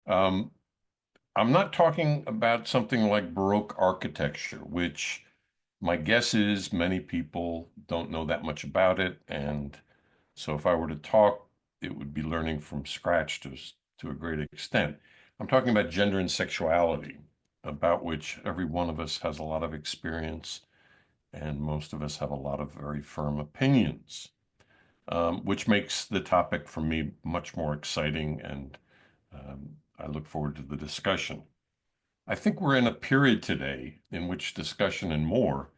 Um, I'm not talking about something like Baroque architecture, which my guess is many people don't know that much about it. And so if I were to talk, it would be learning from scratch to a great extent. I'm talking about gender and sexuality, about which every one of us has a lot of experience, and most of us have a lot of very firm opinions, which makes the topic for me much more exciting, and I look forward to the discussion. I think we're in a period today in which discussion and more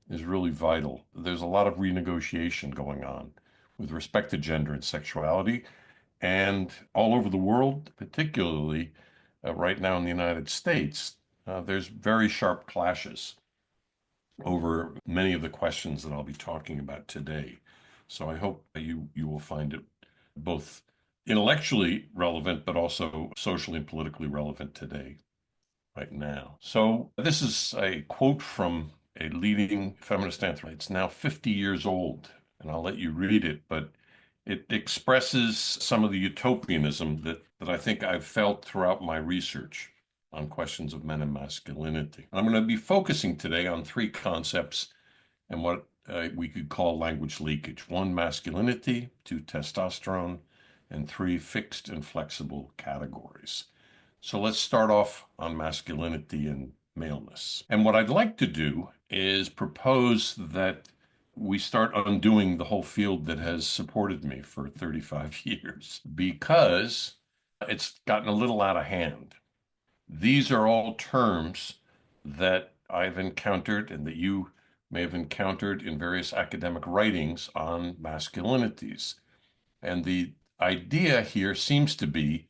is really vital. There's a lot of renegotiation going on with respect to gender and sexuality, and all over the world, particularly right now in the United States, there's very sharp clashes over many of the questions that I'll be talking about today. So I hope that you will find it both intellectually relevant, but also socially and politically relevant today, right now. So this is a quote from a leading feminist anthropologist. It's now 50 years old, and I'll let you read it, but it expresses some of the utopianism that I think I've felt throughout my research on questions of men and masculinity. I'm going to be focusing today on three concepts and what we could call language leakage. One, masculinity; two, testosterone; and three, fixed and flexible categories. So let's start off on masculinity and maleness. And what I'd like to do is propose that we start undoing the whole field that has supported me for 35 years because it's gotten a little out of hand. These are all terms that I've encountered and that you may have encountered in various academic writings on masculinities. And the idea here seems to be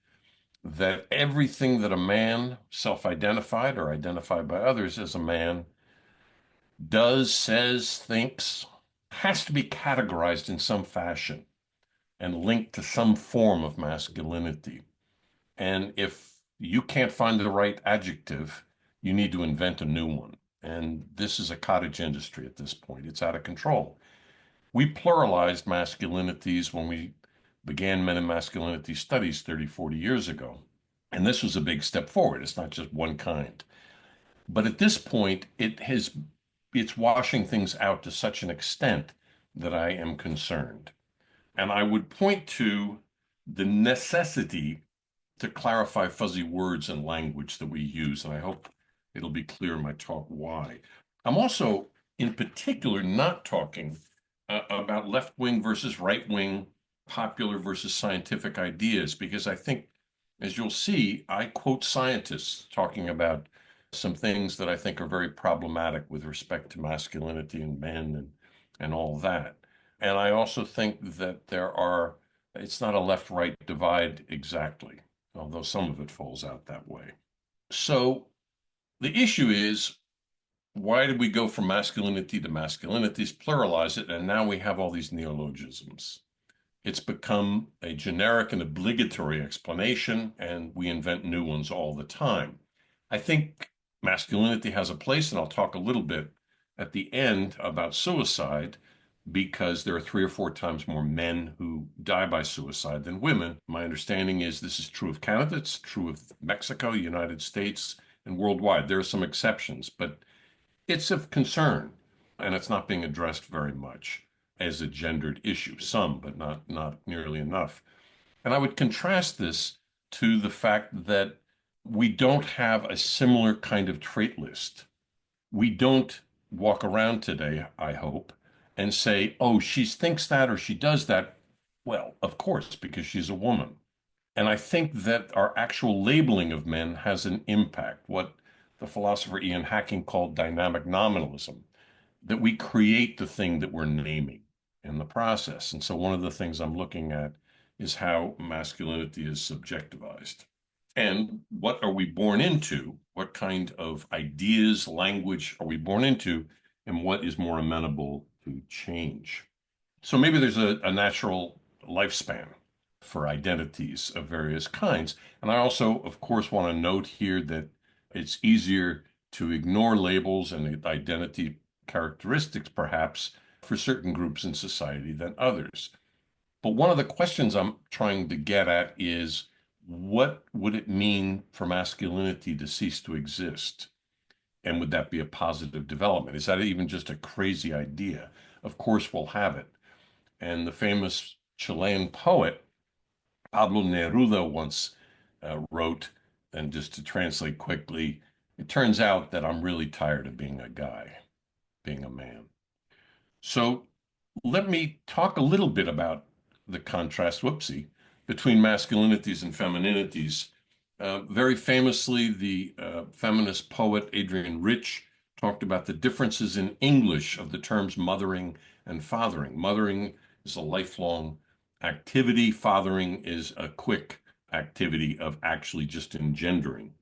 that everything that a man, self-identified or identified by others as a man, does, says, thinks, has to be categorized in some fashion and linked to some form of masculinity. And if you can't find the right adjective, you need to invent a new one. And this is a cottage industry at this point. It's out of control. We pluralized masculinities when we began men and masculinity studies 30, 40 years ago. And this was a big step forward. It's not just one kind. But at this point, it's washing things out to such an extent that I am concerned. And I would point to the necessity to clarify fuzzy words and language that we use. And I hope it'll be clear in my talk why. I'm also, in particular, not talking about left wing versus right wing, popular versus scientific ideas, because I think, as you'll see, I quote scientists talking about some things that I think are very problematic with respect to masculinity and men and all that. And I also think that it's not a left-right divide exactly, although some of it falls out that way. So the issue is, why did we go from masculinity to masculinities, pluralize it, and now we have all these neologisms? It's become a generic and obligatory explanation, and we invent new ones all the time. I think masculinity has a place, and I'll talk a little bit at the end about suicide because there are three or four times more men who die by suicide than women. My understanding is this is true of Canada, it's true of Mexico, United States, and worldwide. There are some exceptions, but it's of concern, and it's not being addressed very much as a gendered issue. Some, but not nearly enough. And I would contrast this to the fact that we don't have a similar kind of trait list. We don't walk around today, I hope, and say, oh, she thinks that or she does that. Well, of course, because she's a woman. And I think that our actual labeling of men has an impact, what the philosopher Ian Hacking called dynamic nominalism, that we create the thing that we're naming in the process. And so one of the things I'm looking at is how masculinity is subjectivized. And what are we born into? What kind of ideas, language are we born into? And what is more amenable to change? So maybe there's a natural lifespan for identities of various kinds. And I also, of course, want to note here that it's easier to ignore labels and identity characteristics, perhaps, for certain groups in society than others. But one of the questions I'm trying to get at is what would it mean for masculinity to cease to exist? And would that be a positive development? Is that even just a crazy idea? Of course, we'll have it. And the famous Chilean poet Pablo Neruda once wrote, and just to translate quickly, it turns out that I'm really tired of being a guy, being a man. So let me talk a little bit about the contrast, whoopsie, between masculinities and femininities. Very famously, the feminist poet Adrienne Rich talked about the differences in English of the terms mothering and fathering. Mothering is a lifelong activity, fathering is a quick activity of actually just engendering.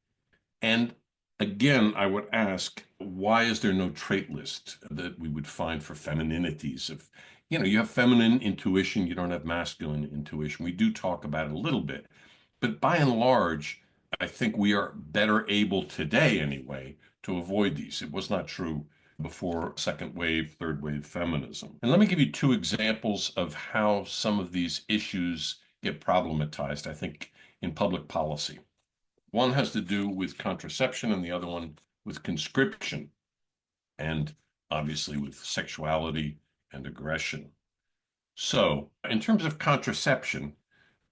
And again, I would ask, why is there no trait list that we would find for femininities? If you have feminine intuition, you don't have masculine intuition. We do talk about it a little bit, but by and large, I think we are better able today, anyway, to avoid these. It was not true before second wave, third wave feminism. And let me give you two examples of how some of these issues get problematized, I think, in public policy. One has to do with contraception and the other one with conscription, and obviously with sexuality and aggression. So, in terms of contraception,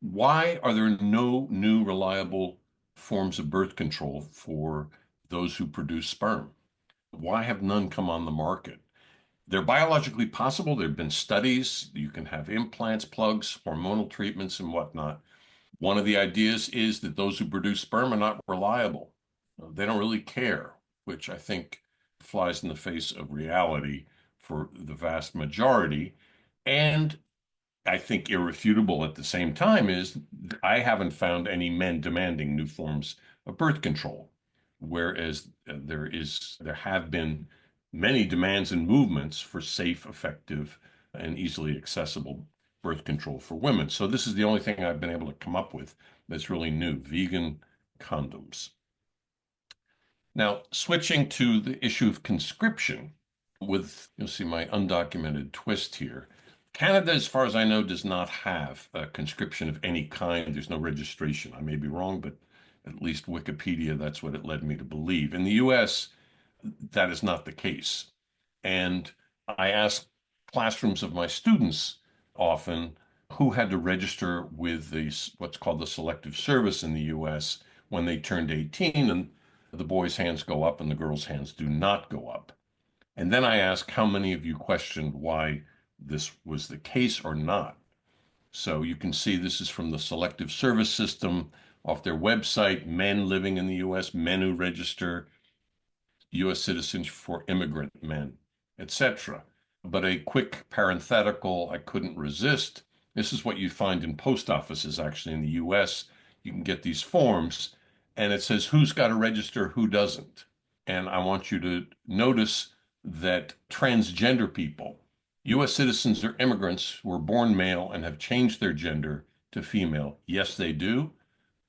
why are there no new reliable forms of birth control for those who produce sperm? Why have none come on the market? They're biologically possible. There have been studies. You can have implants, plugs, hormonal treatments, and whatnot. One of the ideas is that those who produce sperm are not reliable. They don't really care, which I think flies in the face of reality for the vast majority. And I think irrefutable at the same time is I haven't found any men demanding new forms of birth control, whereas there have been many demands and movements for safe, effective, and easily accessible birth control for women. So this is the only thing I've been able to come up with that's really new: vegan condoms. Now, switching to the issue of conscription, you'll see my undocumented twist here. Canada, as far as I know, does not have a conscription of any kind. There's no registration. I may be wrong, but at least Wikipedia, that's what it led me to believe. In the US, that is not the case. And I ask classrooms of my students often who had to register with what's called the Selective Service in the US when they turned 18, and the boys' hands go up and the girls' hands do not go up. And then I ask how many of you questioned why this was the case or not. So you can see this is from the Selective Service System off their website: men living in the US, men who register, US citizens for immigrant men, etc. But a quick parenthetical I couldn't resist. This is what you find in post offices actually in the US. You can get these forms and it says who's got to register, who doesn't. And I want you to notice that transgender people, US citizens or immigrants who were born male and have changed their gender to female, yes, they do,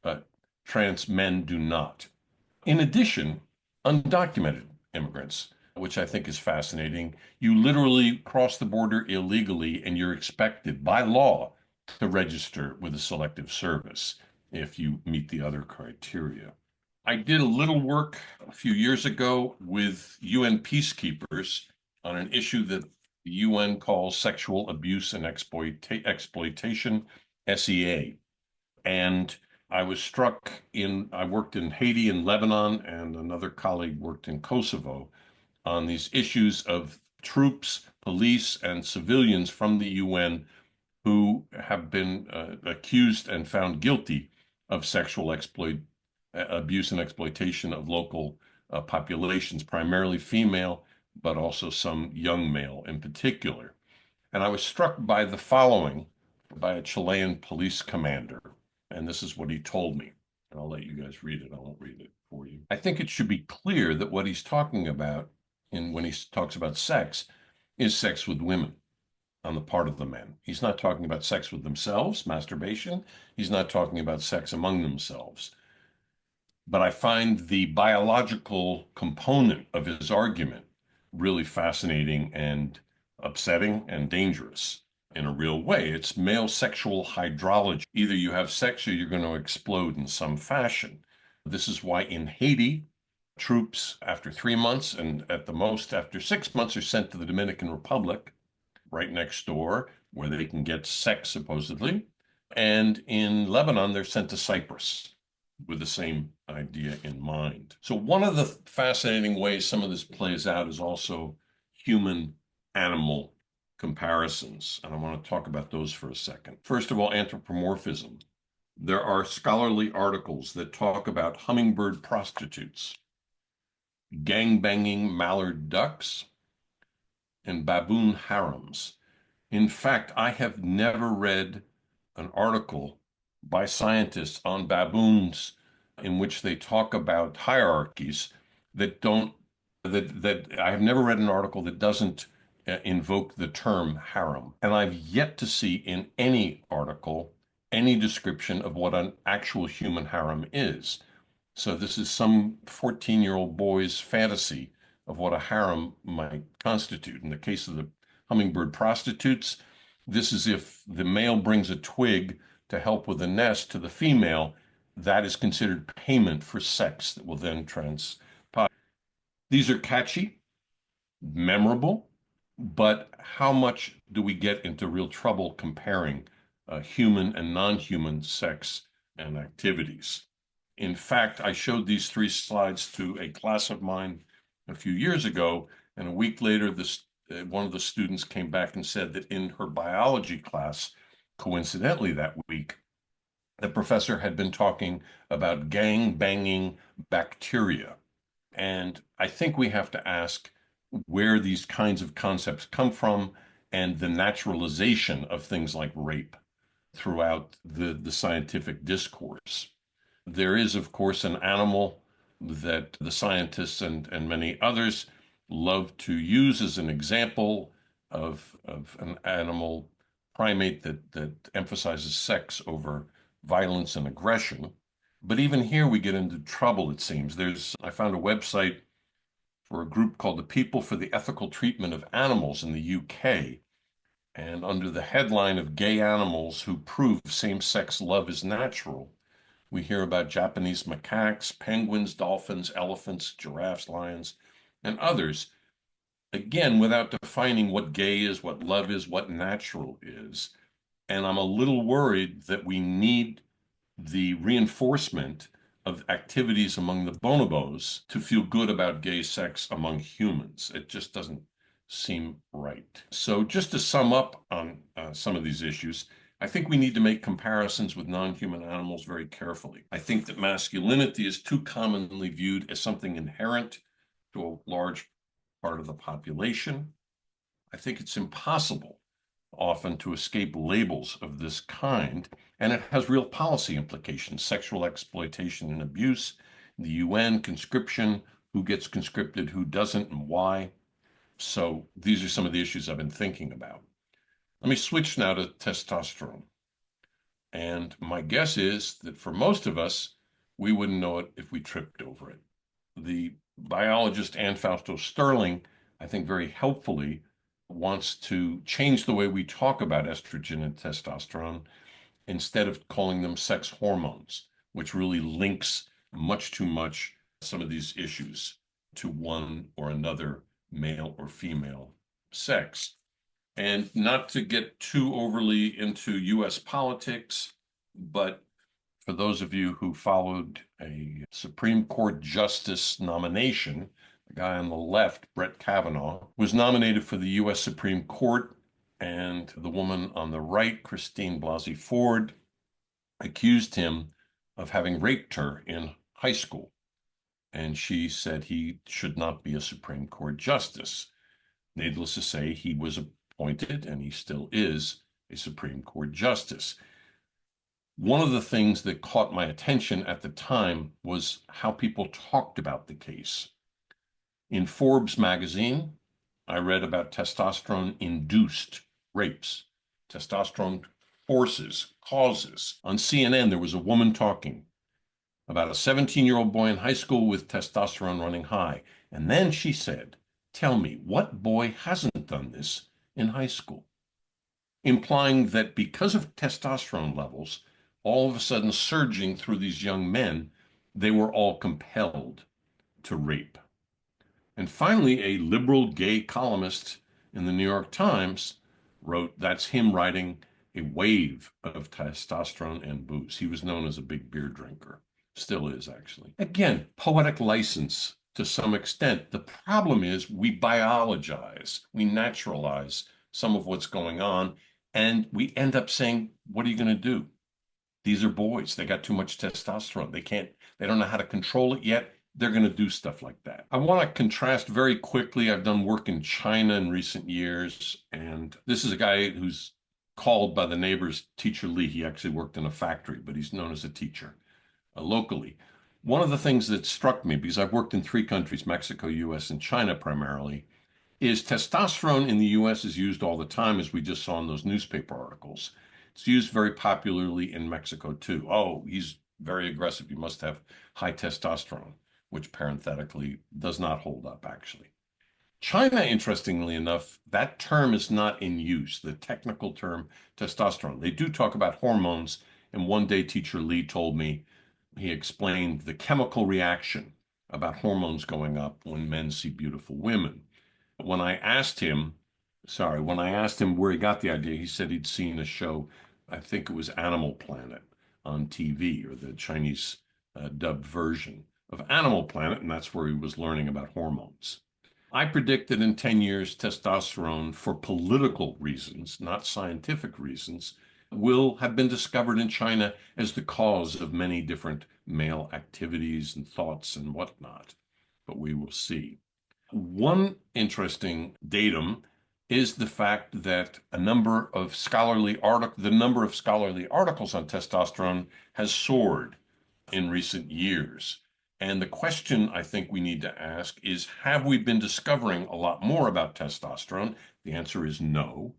but trans men do not. In addition, undocumented immigrants, which I think is fascinating, you literally cross the border illegally and you're expected by law to register with the Selective Service if you meet the other criteria. I did a little work a few years ago with UN peacekeepers on an issue that the UN calls sexual abuse and exploitation, SEA. And I worked in Haiti and Lebanon, and another colleague worked in Kosovo on these issues of troops, police, and civilians from the UN who have been accused and found guilty of abuse and exploitation of local populations, primarily female, but also some young male in particular. And I was struck by the following by a Chilean police commander. And this is what he told me. And I'll let you guys read it. I won't read it for you. I think it should be clear that what he's talking about when he talks about sex is sex with women on the part of the men. He's not talking about sex with themselves, masturbation. He's not talking about sex among themselves. But I find the biological component of his argument really fascinating and upsetting and dangerous. in a real way. It's male sexual hydrology. Either you have sex or you're going to explode in some fashion. This is why in Haiti, troops after 3 months and at the most after 6 months are sent to the Dominican Republic, right next door, where they can get sex supposedly. And in Lebanon, they're sent to Cyprus with the same idea in mind. So, one of the fascinating ways some of this plays out is also human animal comparisons. And I want to talk about those for a second. First of all, anthropomorphism. There are scholarly articles that talk about hummingbird prostitutes, gang-banging mallard ducks, and baboon harems. In fact, I have never read an article by scientists on baboons in which they talk about hierarchies that don't that I have never read an article that doesn't invoke the term harem. And I've yet to see in any article any description of what an actual human harem is. So this is some 14-year-old boy's fantasy of what a harem might constitute. In the case of the hummingbird prostitutes, this is if the male brings a twig to help with the nest to the female, that is considered payment for sex that will then transpire. These are catchy, memorable, but how much do we get into real trouble comparing human and non-human sex and activities? In fact, I showed these three slides to a class of mine a few years ago, and a week later, one of the students came back and said that in her biology class, coincidentally that week, the professor had been talking about gang-banging bacteria. And I think we have to ask where these kinds of concepts come from and the naturalization of things like rape throughout the scientific discourse. There is, of course, an animal that the scientists and many others love to use as an example of an animal primate that emphasizes sex over violence and aggression. But even here we get into trouble, it seems. I found a website for a group called the People for the Ethical Treatment of Animals in the UK. And under the headline of Gay Animals Who Prove Same-Sex Love is Natural, we hear about Japanese macaques, penguins, dolphins, elephants, giraffes, lions, and others. Again, without defining what gay is, what love is, what natural is. And I'm a little worried that we need the reinforcement of activities among the bonobos to feel good about gay sex among humans. It just doesn't seem right. So, just to sum up on some of these issues, I think we need to make comparisons with non-human animals very carefully. I think that masculinity is too commonly viewed as something inherent to a large part of the population. I think it's impossible often to escape labels of this kind, and it has real policy implications: sexual exploitation and abuse, the UN, conscription, who gets conscripted, who doesn't, and why. So these are some of the issues I've been thinking about. Let me switch now to testosterone. And my guess is that for most of us, we wouldn't know it if we tripped over it. The biologist Anne Fausto Sterling, I think very helpfully, wants to change the way we talk about estrogen and testosterone instead of calling them sex hormones, which really links much too much some of these issues to one or another male or female sex. And not to get too overly into US politics, but for those of you who followed a Supreme Court justice nomination, the guy on the left, Brett Kavanaugh, was nominated for the US Supreme Court, and the woman on the right, Christine Blasey Ford, accused him of having raped her in high school. And she said he should not be a Supreme Court justice. Needless to say, he was appointed, and he still is, a Supreme Court justice. One of the things that caught my attention at the time was how people talked about the case. In Forbes magazine, I read about testosterone-induced rapes, testosterone forces, causes. On CNN, there was a woman talking about a 17-year-old boy in high school with testosterone running high. And then she said, "Tell me, what boy hasn't done this in high school?" implying that because of testosterone levels all of a sudden surging through these young men, they were all compelled to rape. And finally, a liberal gay columnist in the New York Times wrote that's him riding a wave of testosterone and booze. He was known as a big beer drinker, still is actually. Again, poetic license to some extent. The problem is we biologize, we naturalize some of what's going on, and we end up saying, what are you going to do? These are boys. They got too much testosterone. They don't know how to control it yet. They're going to do stuff like that. I want to contrast very quickly. I've done work in China in recent years, and this is a guy who's called by the neighbors Teacher Lee. He actually worked in a factory, but he's known as a teacher locally. One of the things that struck me, because I've worked in three countries, Mexico, US, and China primarily, is testosterone in the US is used all the time, as we just saw in those newspaper articles. It's used very popularly in Mexico too. Oh, he's very aggressive. You must have high testosterone, which parenthetically does not hold up, actually. China, interestingly enough, that term is not in use, the technical term testosterone. They do talk about hormones, and one day Teacher Lee told me, he explained the chemical reaction about hormones going up when men see beautiful women. When I asked him, when I asked him where he got the idea, he said he'd seen a show, I think it was Animal Planet on TV, or the Chinese dubbed version of Animal Planet, and that's where he was learning about hormones. I predict that in 10 years, testosterone, for political reasons, not scientific reasons, will have been discovered in China as the cause of many different male activities and thoughts and whatnot. But we will see. One interesting datum is the fact that the number of scholarly articles on testosterone has soared in recent years. And the question I think we need to ask is, have we been discovering a lot more about testosterone? The answer is no.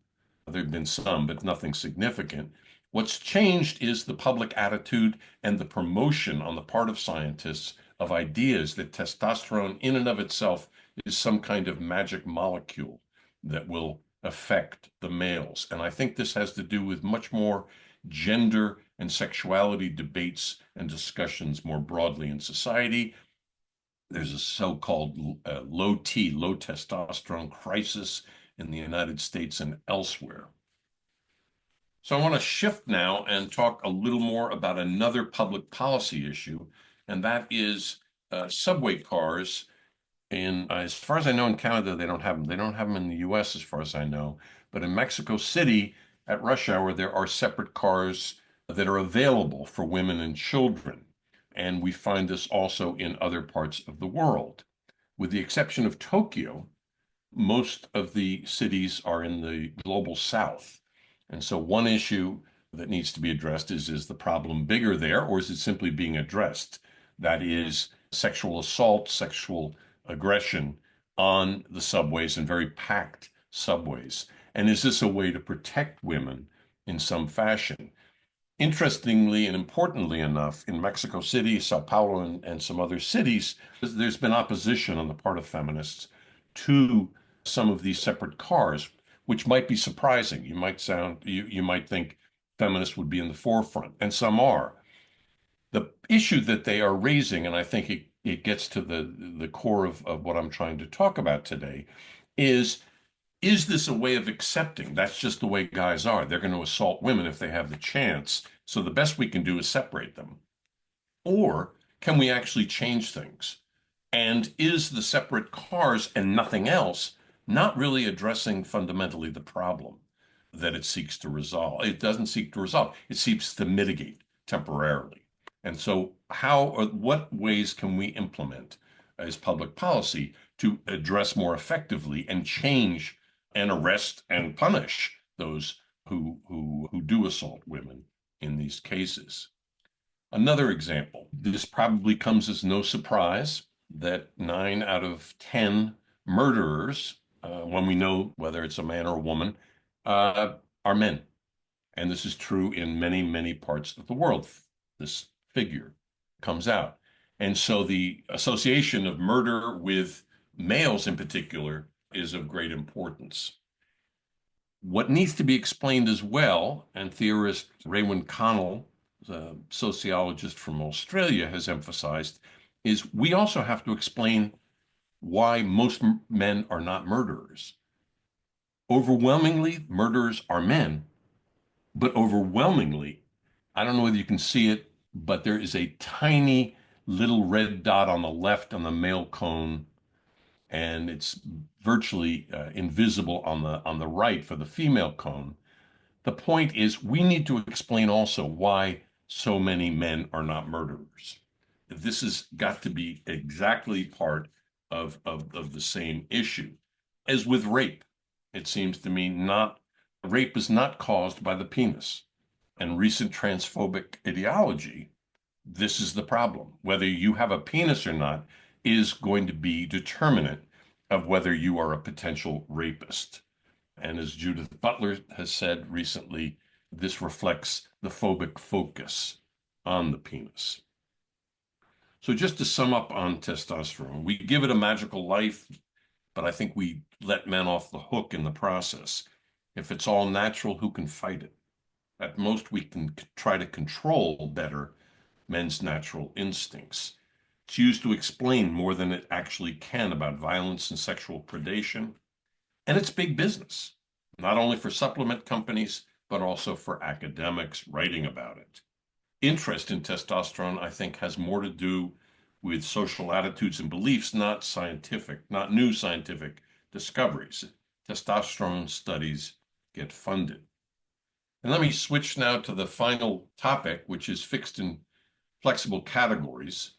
There have been some, but nothing significant. What's changed is the public attitude and the promotion on the part of scientists of ideas that testosterone in and of itself is some kind of magic molecule that will affect the males. And I think this has to do with much more gender and sexuality debates and discussions more broadly in society. There's a so-called low testosterone crisis in the United States and elsewhere. So I want to shift now and talk a little more about another public policy issue, and that is subway cars. As far as I know, in Canada, they don't have them. They don't have them in the US, as far as I know. But in Mexico City, at rush hour, there are separate cars that are available for women and children. And we find this also in other parts of the world. With the exception of Tokyo, most of the cities are in the global south. And so one issue that needs to be addressed is the problem bigger there, or is it simply being addressed? That is sexual assault, sexual aggression on the subways and very packed subways. And is this a way to protect women in some fashion? Interestingly and importantly enough, in Mexico City, Sao Paulo, and some other cities, there's been opposition on the part of feminists to some of these separate cars, which might be surprising. You might think feminists would be in the forefront, and some are. The issue that they are raising, and I think it gets to the core of what I'm trying to talk about today, is this a way of accepting that's just the way guys are? They're going to assault women if they have the chance. So the best we can do is separate them. Or can we actually change things? And is the separate cars and nothing else not really addressing fundamentally the problem that it seeks to resolve? It doesn't seek to resolve, it seeks to mitigate temporarily. And so, what ways can we implement as public policy to address more effectively and change and arrest and punish those who do assault women in these cases? Another example, this probably comes as no surprise that 9 out of 10 murderers, when we know whether it's a man or a woman, are men. And this is true in many, many parts of the world. This figure comes out. And so the association of murder with males in particular is of great importance. What needs to be explained as well, and theorist Raywin Connell, a sociologist from Australia, has emphasized, is we also have to explain why most men are not murderers. Overwhelmingly, murderers are men, but overwhelmingly, I don't know whether you can see it, but there is a tiny little red dot on the left on the male cone, and it's virtually invisible on the right for the female cone. The point is, we need to explain also why so many men are not murderers. This has got to be exactly part of the same issue. As with rape, it seems to me not rape is not caused by the penis. And recent transphobic ideology, this is the problem. Whether you have a penis or not is going to be determinant of whether you are a potential rapist. And as Judith Butler has said recently, this reflects the phobic focus on the penis. So, just to sum up on testosterone, we give it a magical life, but I think we let men off the hook in the process. If it's all natural, who can fight it? At most, we can try to control better men's natural instincts. It's used to explain more than it actually can about violence and sexual predation. And it's big business, not only for supplement companies, but also for academics writing about it. Interest in testosterone, I think, has more to do with social attitudes and beliefs, not scientific, not new scientific discoveries. Testosterone studies get funded. And let me switch now to the final topic, which is fixed and flexible categories.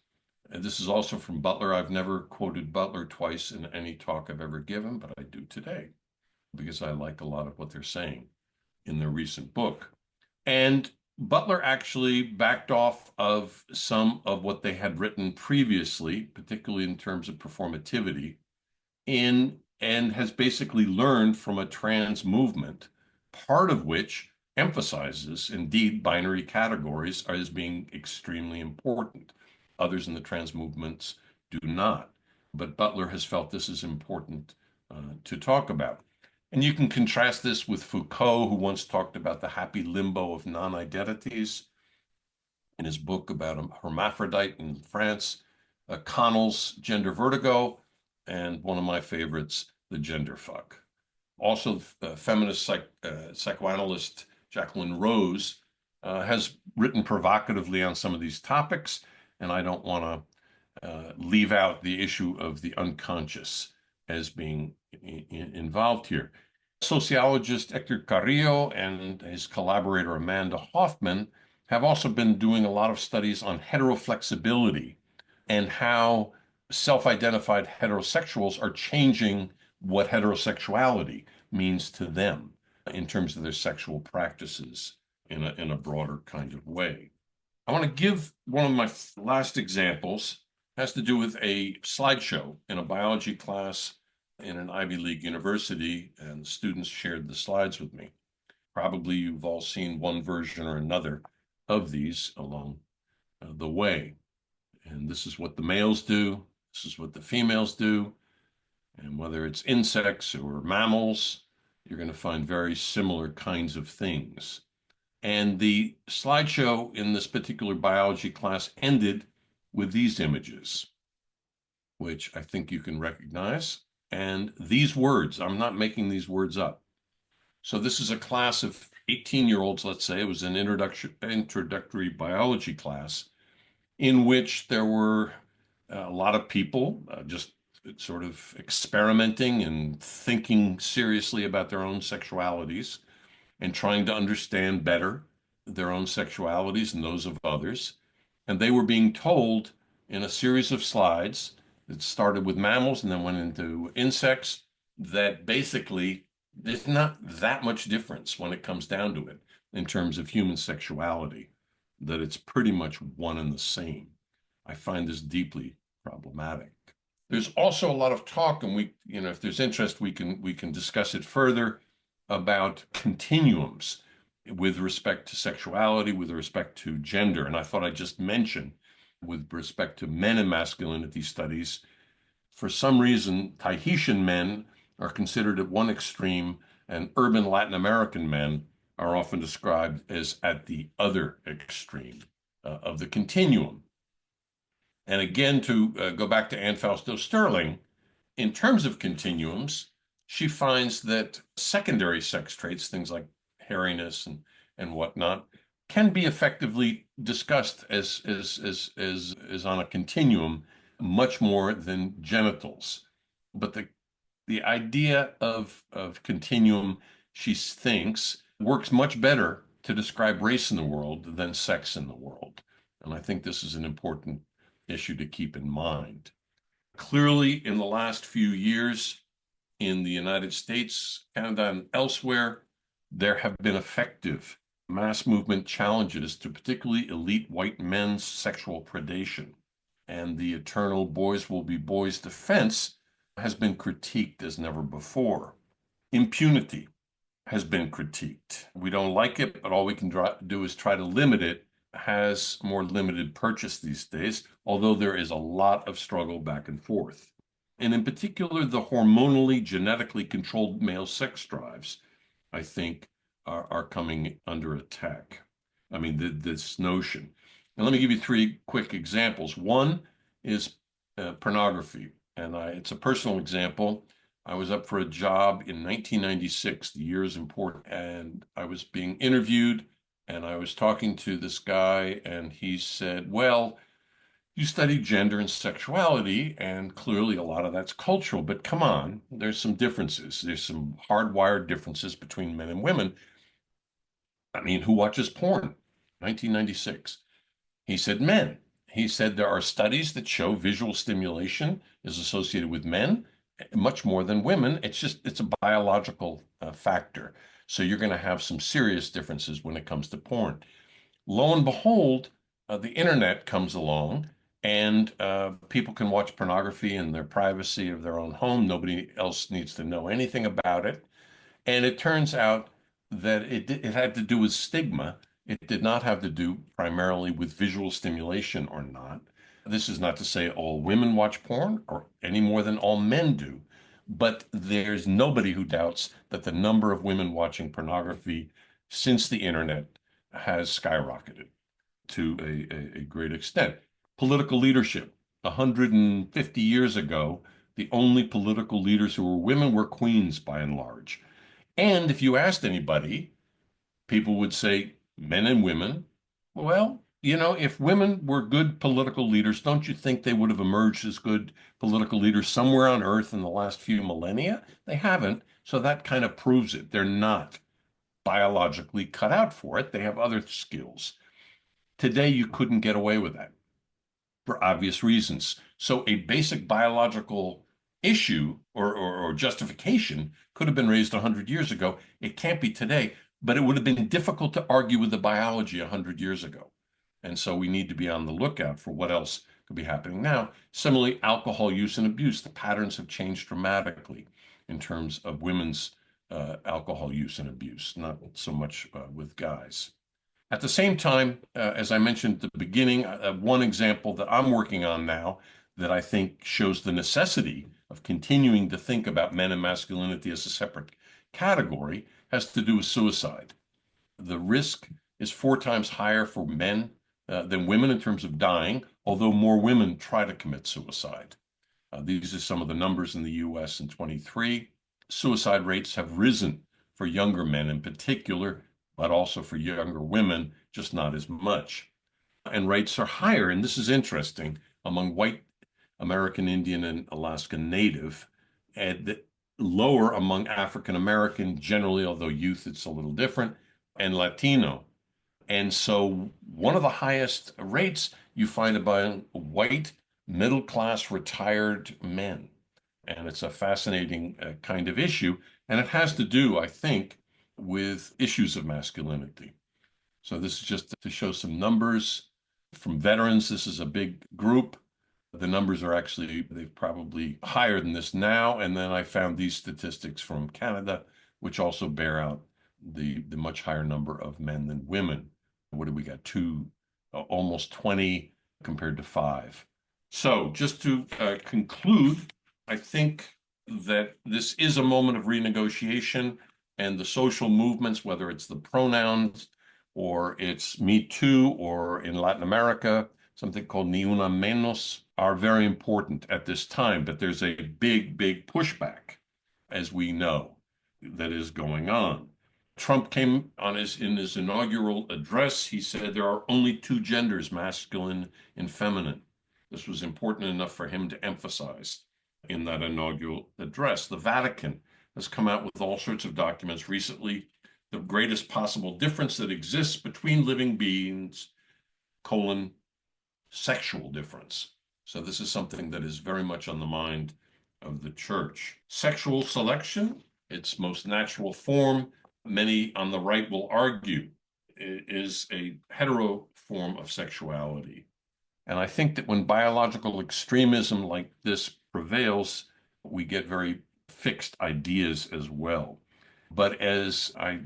And this is also from Butler. I've never quoted Butler twice in any talk I've ever given, but I do today because I like a lot of what they're saying in their recent book. And Butler actually backed off of some of what they had written previously, particularly in terms of performativity, in and has basically learned from a trans movement, part of which emphasizes indeed binary categories as being extremely important. Others in the trans movements do not. But Butler has felt this is important to talk about. And you can contrast this with Foucault, who once talked about the happy limbo of non-identities in his book about a hermaphrodite in France, Connell's Gender Vertigo, and one of my favorites, The Gender Fuck. Also, feminist psychoanalyst Jacqueline Rose has written provocatively on some of these topics, and I don't want to leave out the issue of the unconscious as being involved here. Sociologist Hector Carrillo and his collaborator Amanda Hoffman have also been doing a lot of studies on heteroflexibility and how self-identified heterosexuals are changing what heterosexuality means to them in terms of their sexual practices in a broader kind of way. I want to give one of my last examples. It has to do with a slideshow in a biology class in an Ivy League university, and the students shared the slides with me. Probably you've all seen one version or another of these along the way. And this is what the males do. This is what the females do. And whether it's insects or mammals, you're going to find very similar kinds of things. And the slideshow in this particular biology class ended with these images, which I think you can recognize. And these words, I'm not making these words up. So this is a class of 18-year-olds, let's say. It was an introductory biology class in which there were a lot of people just sort of experimenting and thinking seriously about their own sexualities and trying to understand better their own sexualities and those of others. And they were being told in a series of slides that started with mammals and then went into insects that basically there's not that much difference when it comes down to it in terms of human sexuality, that it's pretty much one and the same. I find this deeply problematic. There's also a lot of talk, and if there's interest, we can discuss it further about continuums with respect to sexuality, with respect to gender. And I thought I'd just mention, with respect to men and masculinity studies, for some reason, Tahitian men are considered at one extreme And urban Latin American men are often described as at the other extreme of the continuum. And again, to go back to Anne Fausto Sterling, in terms of continuums, she finds that secondary sex traits, things like hairiness and whatnot, can be effectively discussed as on a continuum much more than genitals. But the idea of continuum, she thinks, works much better to describe race in the world than sex in the world. And I think this is an important issue to keep in mind. Clearly, in the last few years in the United States, Canada, and elsewhere, there have been effective mass movement challenges to particularly elite white men's sexual predation. And the eternal boys will be boys defense has been critiqued as never before. Impunity has been critiqued. We don't like it, but all we can do is try to limit it. Has more limited purchase these days, although there is a lot of struggle back and forth. And in particular, the hormonally, genetically controlled male sex drives, I think, are coming under attack. I mean, this notion. And let me give you three quick examples. One is pornography, and it's a personal example. I was up for a job in 1996. The year is important, and I was being interviewed, and I was talking to this guy, and he said, "Well, you study gender and sexuality, and clearly a lot of that's cultural, but come on, there's some differences. There's some hardwired differences between men and women. I mean, who watches porn?" 1996. He said, "Men." He said, "There are studies that show visual stimulation is associated with men much more than women. It's a biological factor. So you're going to have some serious differences when it comes to porn." Lo and behold, the internet comes along, and people can watch pornography in their privacy of their own home. Nobody else needs to know anything about it. And it turns out that it had to do with stigma. It did not have to do primarily with visual stimulation or not. This is not to say all women watch porn or any more than all men do, but there's nobody who doubts that the number of women watching pornography since the internet has skyrocketed to a great extent. Political leadership. 150 years ago, the only political leaders who were women were queens by and large. And if you asked anybody, people would say men and women. Well, if women were good political leaders, don't you think they would have emerged as good political leaders somewhere on earth in the last few millennia? They haven't. So that kind of proves it. They're not biologically cut out for it. They have other skills. Today, you couldn't get away with that for obvious reasons. So a basic biological issue or justification could have been raised 100 years ago. It can't be today, but it would have been difficult to argue with the biology 100 years ago. And so we need to be on the lookout for what else could be happening now. Similarly, alcohol use and abuse. The patterns have changed dramatically in terms of women's alcohol use and abuse, not so much with guys. At the same time, as I mentioned at the beginning, one example that I'm working on now that I think shows the necessity of continuing to think about men and masculinity as a separate category has to do with suicide. The risk is 4 times higher for men than women in terms of dying, although more women try to commit suicide. These are some of the numbers in the US in 23. Suicide rates have risen for younger men in particular, but also for younger women, just not as much. And rates are higher, and this is interesting, among white American Indian and Alaska Native, and lower among African American generally, although youth it's a little different, and Latino. And so one of the highest rates you find among white, middle class, retired men. And it's a fascinating kind of issue. And it has to do, I think, with issues of masculinity. So this is just to show some numbers from veterans. This is a big group. The numbers are actually, they're probably higher than this now. And then I found these statistics from Canada, which also bear out the much higher number of men than women. What do we got? Almost 20 compared to 5. So just to conclude, I think that this is a moment of renegotiation. and the social movements, whether it's the pronouns or it's Me Too, or in Latin America, something called Ni Una Menos, are very important at this time. But there's a big, big pushback, as we know, that is going on. Trump came on in his inaugural address. He said there are only two genders, masculine and feminine. This was important enough for him to emphasize in that inaugural address. The Vatican has come out with all sorts of documents recently. The greatest possible difference that exists between living beings, colon, sexual difference. So this is something that is very much on the mind of the church. Sexual selection, its most natural form, many on the right will argue, is a hetero form of sexuality. And I think that when biological extremism like this prevails, we get very fixed ideas as well. But as I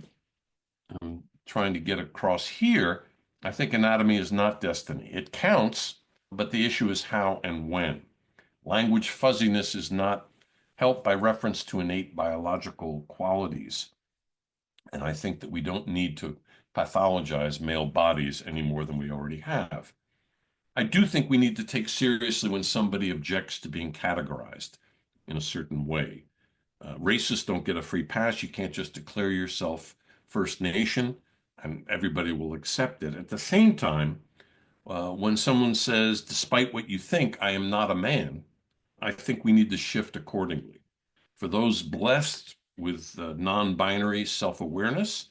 am trying to get across here, I think anatomy is not destiny. It counts, but the issue is how and when. Language fuzziness is not helped by reference to innate biological qualities. And I think that we don't need to pathologize male bodies any more than we already have. I do think we need to take seriously when somebody objects to being categorized in a certain way. Racists don't get a free pass. You can't just declare yourself First Nation and everybody will accept it. At the same time, when someone says, despite what you think, I am not a man, I think we need to shift accordingly. For those blessed with non-binary self-awareness,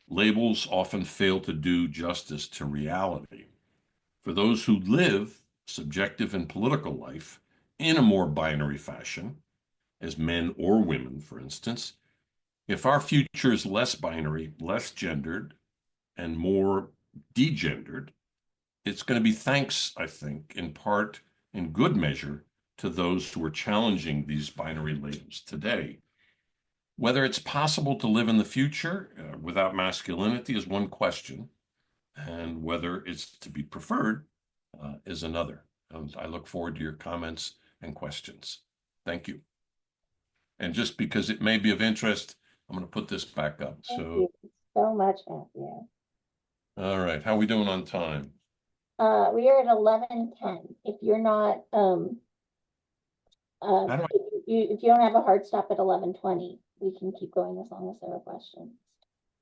labels often fail to do justice to reality. For those who live subjective and political life in a more binary fashion, as men or women, for instance, if our future is less binary, less gendered, and more degendered, it's going to be thanks, I think, in part, in good measure, to those who are challenging these binary labels today. Whether it's possible to live in the future without masculinity is one question, and whether it's to be preferred is another. And I look forward to your comments and questions. Thank you. And just because it may be of interest, I'm going to put this back up. Thank So, you so much, Matthew. all right, how are we doing on time? We are at 11:10. If you're not, How do I? if you don't have a hard stop at 11:20, we can keep going as long as there are questions.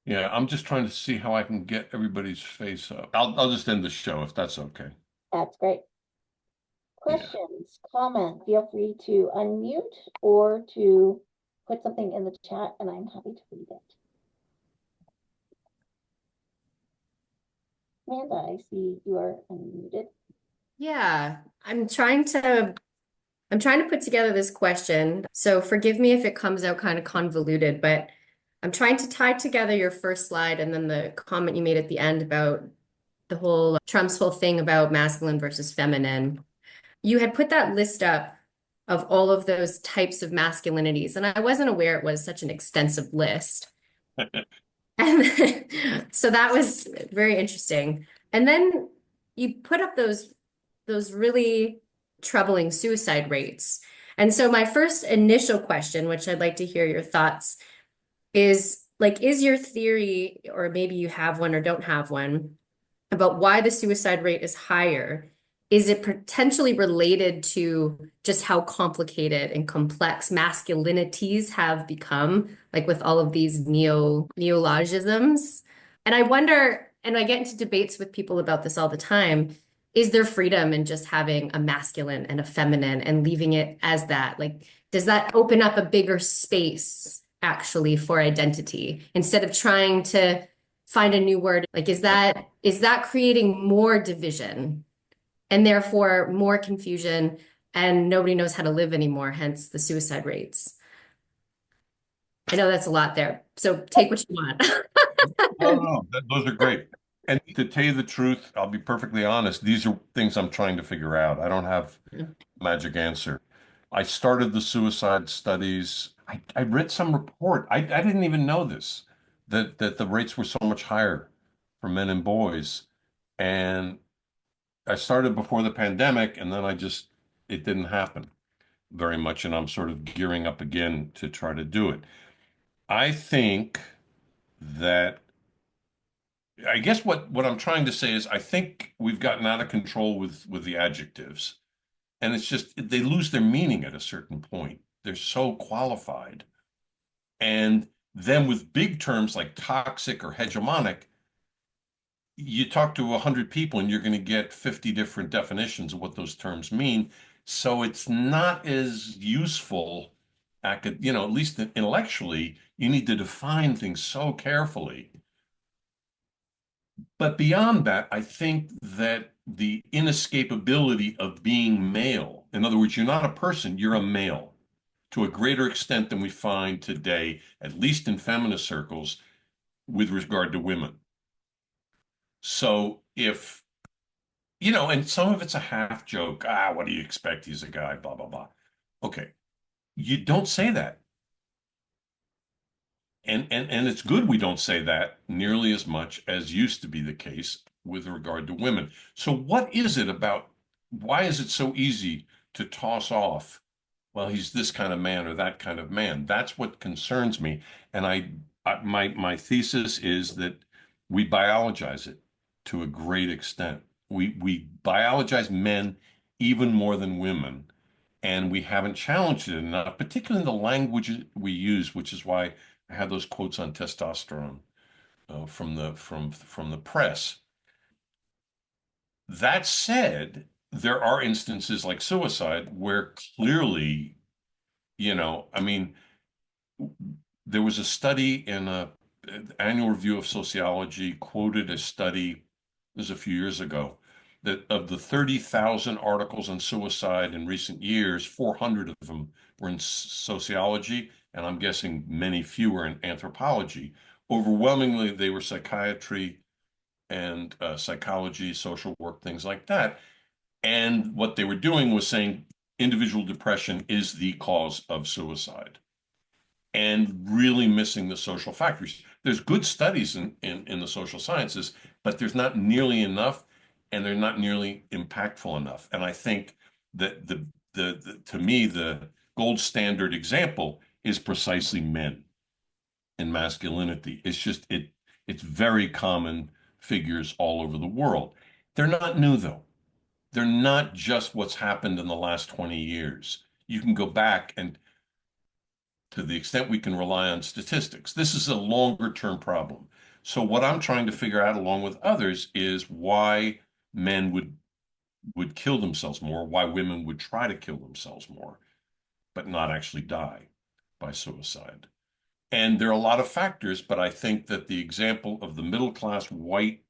Yeah, I'm just trying to see how I can get everybody's face up. I'll just end the show if that's okay. That's great. Yeah. Questions, comment, feel free to unmute or to put something in the chat and I'm happy to read it. Amanda, I see you are unmuted. Yeah, I'm trying to put together this question. So forgive me if it comes out kind of convoluted, but I'm trying to tie together your first slide and then the comment you made at the end about the whole Trump's whole thing about masculine versus feminine. You had put that list up of all of those types of masculinities, and I wasn't aware it was such an extensive list. And so that was very interesting. And then you put up those really troubling suicide rates. And so my first initial question, which I'd like to hear your thoughts, is like, is your theory, or maybe you have one or don't have one, about why the suicide rate is higher? Is it potentially related to just how complicated and complex masculinities have become, like with all of these neologisms? And I wonder, and I get into debates with people about this all the time, is there freedom in just having a masculine and a feminine and leaving it as that? Like, does that open up a bigger space actually for identity instead of trying to find a new word? Like, is that creating more division and therefore more confusion, and nobody knows how to live anymore, hence the suicide rates? I know that's a lot there, so take what you want. No, those are great. And to tell you the truth, I'll be perfectly honest. These are things I'm trying to figure out. I don't have a magic answer. I started the suicide studies. I read some report. I didn't even know this, that the rates were so much higher for men and boys. And I started before the pandemic, and then it didn't happen very much. And I'm sort of gearing up again to try to do it. I think that I guess what I'm trying to say is I think we've gotten out of control with the adjectives. And it's just they lose their meaning at a certain point. They're so qualified. And then with big terms like toxic or hegemonic, you talk to 100 people and you're going to get 50 different definitions of what those terms mean. So it's not as useful, at least intellectually, you need to define things so carefully. But beyond that, I think that the inescapability of being male, in other words, you're not a person, you're a male to a greater extent than we find today, at least in feminist circles, with regard to women. So and some of it's a half joke. What do you expect? He's a guy, blah, blah, blah. Okay. You don't say that. And it's good we don't say that nearly as much as used to be the case with regard to women. So what is it about, why is it so easy to toss off, well, he's this kind of man or that kind of man? That's what concerns me. And my thesis is that we biologize it to a great extent. We biologize men even more than women, and we haven't challenged it enough, particularly in the language we use, which is why I had those quotes on testosterone from the press. That said, there are instances like suicide where clearly, I mean, there was a study in a annual review of sociology quoted a study, this was a few years ago, that of the 30,000 articles on suicide in recent years, 400 of them were in sociology, and I'm guessing many fewer in anthropology. Overwhelmingly, they were psychiatry and psychology, social work, things like that. And what they were doing was saying individual depression is the cause of suicide and really missing the social factors. There's good studies in the social sciences, but there's not nearly enough, and they're not nearly impactful enough. And I think that to me, the gold standard example is precisely men and masculinity. It's very common figures all over the world. They're not new though. They're not just what's happened in the last 20 years. You can go back and to the extent we can rely on statistics. This is a longer term problem. So what I'm trying to figure out along with others is why men would kill themselves more, why women would try to kill themselves more, but not actually die by suicide. And there are a lot of factors, but I think that the example of the middle class white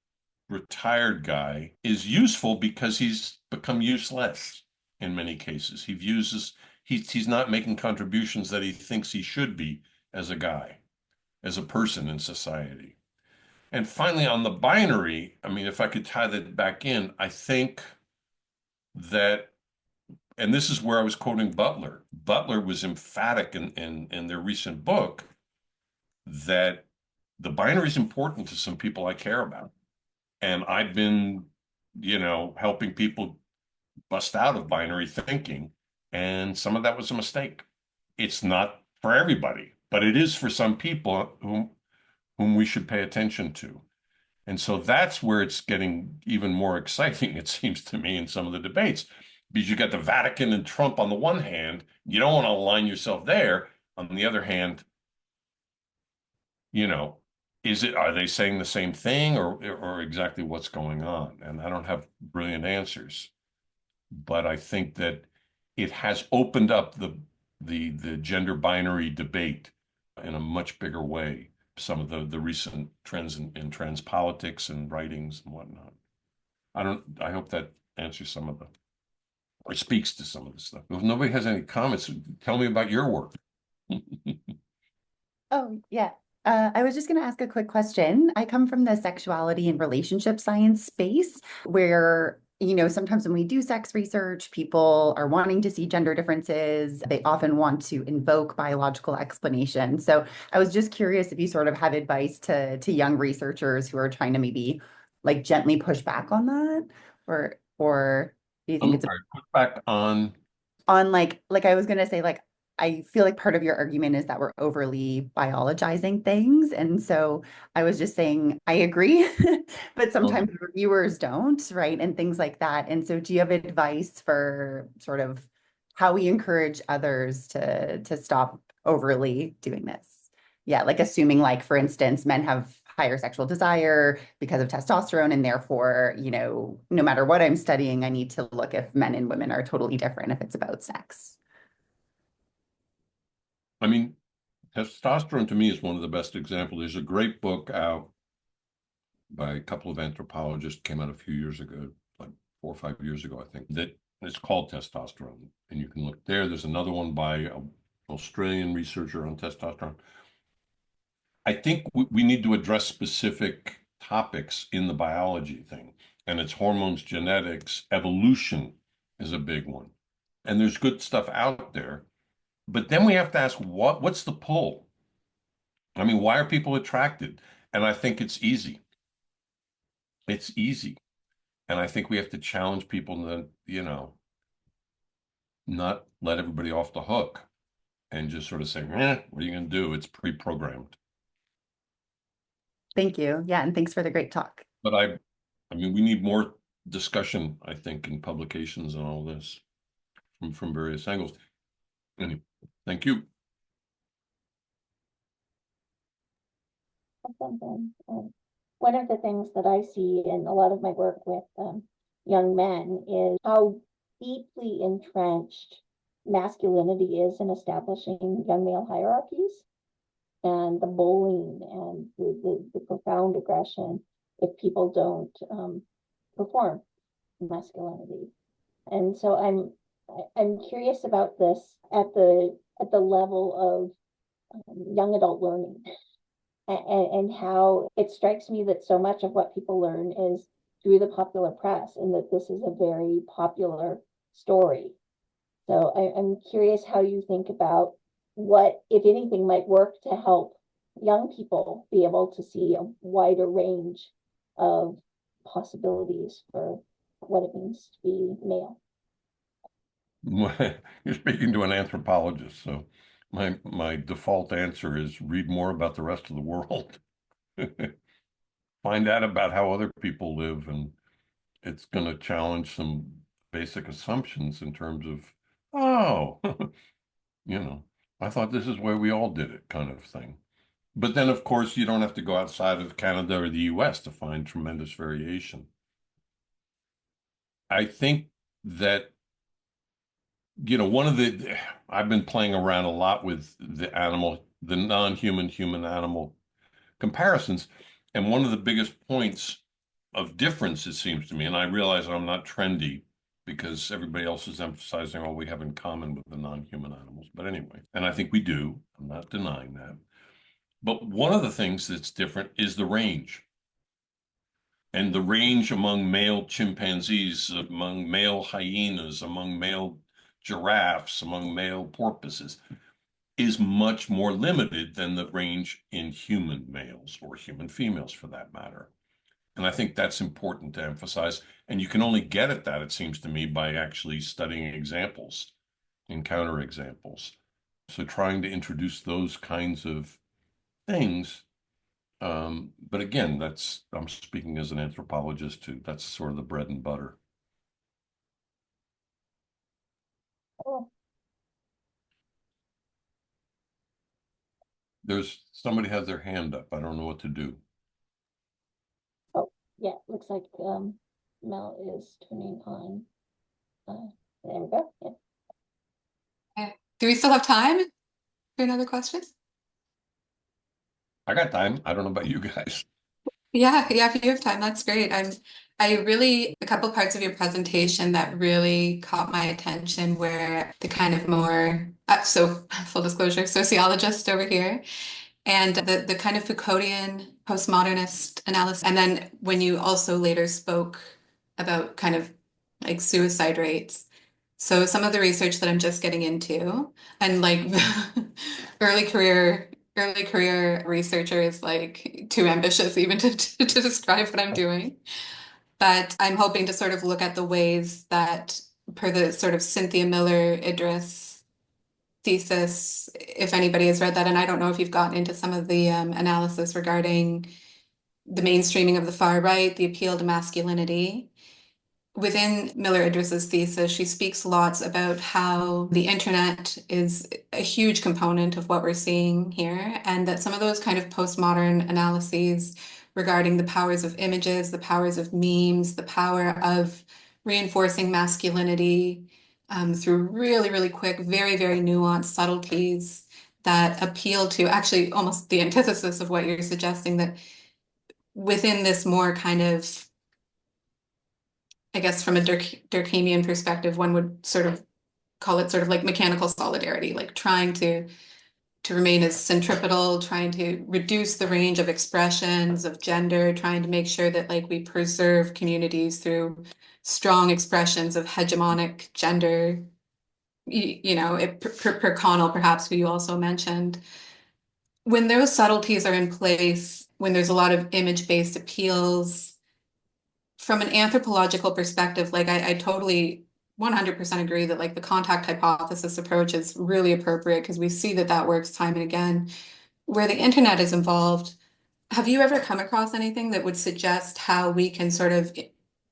retired guy is useful because he's become useless in many cases. He's not making contributions that he thinks he should be as a guy, as a person in society. And finally, on the binary, I mean, if I could tie that back in, I think that, and this is where I was quoting Butler. Butler was emphatic in their recent book that the binary is important to some people I care about. And I've been, helping people bust out of binary thinking, and some of that was a mistake. It's not for everybody, but it is for some people whom we should pay attention to. And so that's where it's getting even more exciting, it seems to me, in some of the debates, because you got the Vatican and Trump on the one hand, you don't want to align yourself there. On the other hand, you know, are they saying the same thing or exactly what's going on? And I don't have brilliant answers, but I think that it has opened up the gender binary debate in a much bigger way. Some of the recent trends in trans politics and writings and whatnot. I hope that answers some of the or speaks to some of the stuff. If nobody has any comments, tell me about your work. Oh, yeah. I was just going to ask a quick question. I come from the sexuality and relationship science space where, sometimes when we do sex research, people are wanting to see gender differences. They often want to invoke biological explanation. So I was just curious if you sort of have advice to young researchers who are trying to maybe like gently push back on that, or do you think I'm it's sorry, put back on. on like I was going to say, like, I feel like part of your argument is that we're overly biologizing things. And so I was just saying, I agree, but Well, sometimes reviewers don't, right? And things like that. And so do you have advice for sort of how we encourage others to stop overly doing this? Yeah, like assuming like, for instance, men have higher sexual desire because of testosterone, and therefore, no matter what I'm studying, I need to look if men and women are totally different if it's about sex. I mean, testosterone to me is one of the best examples. There's a great book out by a couple of anthropologists, came out a few years ago, like 4 or 5 years ago, I think, that it's called Testosterone. And you can look there. There's another one by an Australian researcher on testosterone. I think we need to address specific topics in the biology thing, and it's hormones, genetics, evolution is a big one. And there's good stuff out there, but then we have to ask what's the pull? I mean, why are people attracted? And I think it's easy. It's easy. And I think we have to challenge people to, not let everybody off the hook and just sort of say, what are you going to do? It's pre-programmed. Thank you. Yeah, and thanks for the great talk. But I mean, we need more discussion, I think, in publications and all this from various angles. Anyway, thank you. Something. One of the things that I see in a lot of my work with young men is how deeply entrenched masculinity is in establishing young male hierarchies, and the bullying and the profound aggression if people don't perform masculinity. And so I'm curious about this at the level of young adult learning, and how it strikes me that so much of what people learn is through the popular press, and that this is a very popular story. So I'm curious how you think about what, if anything, might work to help young people be able to see a wider range of possibilities for what it means to be male. You're speaking to an anthropologist, so my default answer is read more about the rest of the world. Find out about how other people live, and it's going to challenge some basic assumptions in terms of, oh, you know, I thought this is where we all did it, kind of thing. But then, of course, you don't have to go outside of Canada or the US to find tremendous variation. I think that, one of I've been playing around a lot with the non-human, human animal comparisons. And one of the biggest points of difference, it seems to me, and I realize I'm not trendy because everybody else is emphasizing all we have in common with the non-human animals. But anyway, and I think we do. I'm not denying that. But one of the things that's different is the range. And the range among male chimpanzees, among male hyenas, among male giraffes, among male porpoises is much more limited than the range in human males or human females for that matter. And I think that's important to emphasize. And you can only get at that, it seems to me, by actually studying examples and counterexamples. So trying to introduce those kinds of things. But again, I'm speaking as an anthropologist too. That's sort of the bread and butter. Oh, There's somebody has their hand up. I don't know what to do. oh, yeah, looks like Mel is turning on. There we go. Yeah. Okay. Do we still have time for another question? I got time. I don't know about you guys. Yeah, if you have time, that's great. A couple parts of your presentation that really caught my attention were the kind of more, so full disclosure, sociologist over here, and the kind of Foucauldian postmodernist analysis. And then when you also later spoke about kind of like suicide rates. So some of the research that I'm just getting into, and like early career researcher is like too ambitious even to describe what I'm doing. But I'm hoping to sort of look at the ways that, per the sort of Cynthia Miller Idris thesis, if anybody has read that, and I don't know if you've gotten into some of the analysis regarding the mainstreaming of the far right, the appeal to masculinity. Within Miller Idris's thesis, she speaks lots about how the internet is a huge component of what we're seeing here, and that some of those kind of postmodern analyses regarding the powers of images, the powers of memes, the power of reinforcing masculinity through really, really quick, very, very nuanced subtleties that appeal to actually almost the antithesis of what you're suggesting, that within this more kind of, I guess from a Durkheimian perspective, one would sort of call it sort of like mechanical solidarity, like trying to remain as centripetal, trying to reduce the range of expressions of gender, trying to make sure that like we preserve communities through strong expressions of hegemonic gender. You know, per Connell, perhaps, who you also mentioned. When those subtleties are in place, when there's a lot of image-based appeals, from an anthropological perspective, like I totally 100% agree that like the contact hypothesis approach is really appropriate because we see that that works time and again. Where the internet is involved, have you ever come across anything that would suggest how we can sort of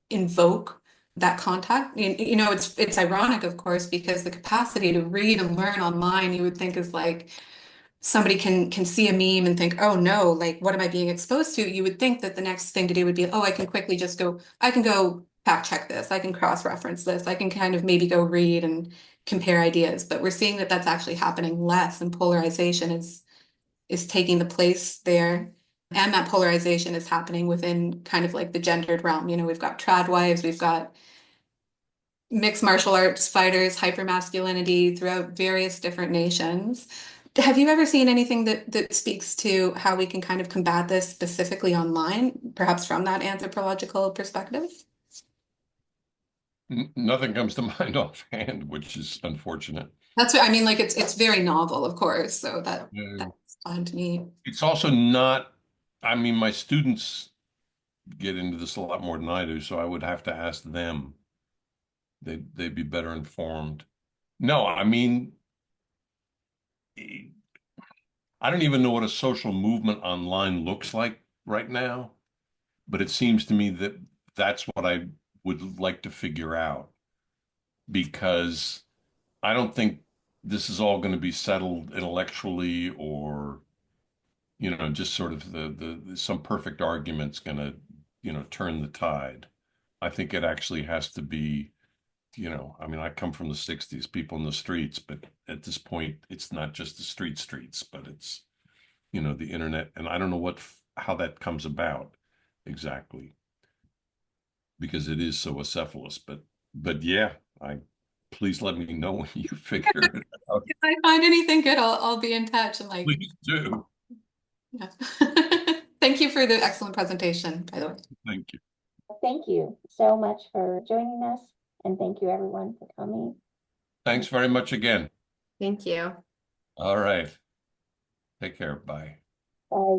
invoke that contact? You know, it's ironic, of course, because the capacity to read and learn online, you would think is like somebody can see a meme and think, oh no, like what am I being exposed to? You would think that the next thing to do would be, oh, I can quickly just go, I can go fact check this, I can cross-reference this, I can kind of maybe go read and compare ideas. But we're seeing that that's actually happening less, and polarization is taking the place there. And that polarization is happening within kind of like the gendered realm. You know, we've got trad wives, we've got mixed martial arts fighters, hypermasculinity throughout various different nations. Have you ever seen anything that speaks to how we can kind of combat this specifically online, perhaps from that anthropological perspective? Nothing comes to mind offhand, which is unfortunate. That's what I mean, like it's very novel, of course, so Yeah. that's fine to me. It's also not, I mean, my students get into this a lot more than I do, so I would have to ask them. They'd be better informed. No, I mean, I don't even know what a social movement online looks like right now, but it seems to me that that's what I would like to figure out because I don't think this is all going to be settled intellectually or, just sort of the some perfect argument's going to, turn the tide. I think it actually has to be, I mean, I come from the 60s, people in the streets, but at this point, it's not just the streets, but it's, the internet. And I don't know how that comes about exactly because it is so acephalous, but yeah, please let me know when you figure it out. If I find anything good, I'll be in touch and like, Please do. yeah. Thank you for the excellent presentation, by the way. Thank you. Thank you so much for joining us, and thank you everyone for coming. Thanks very much again. Thank you. All right. Take care. Bye. Bye.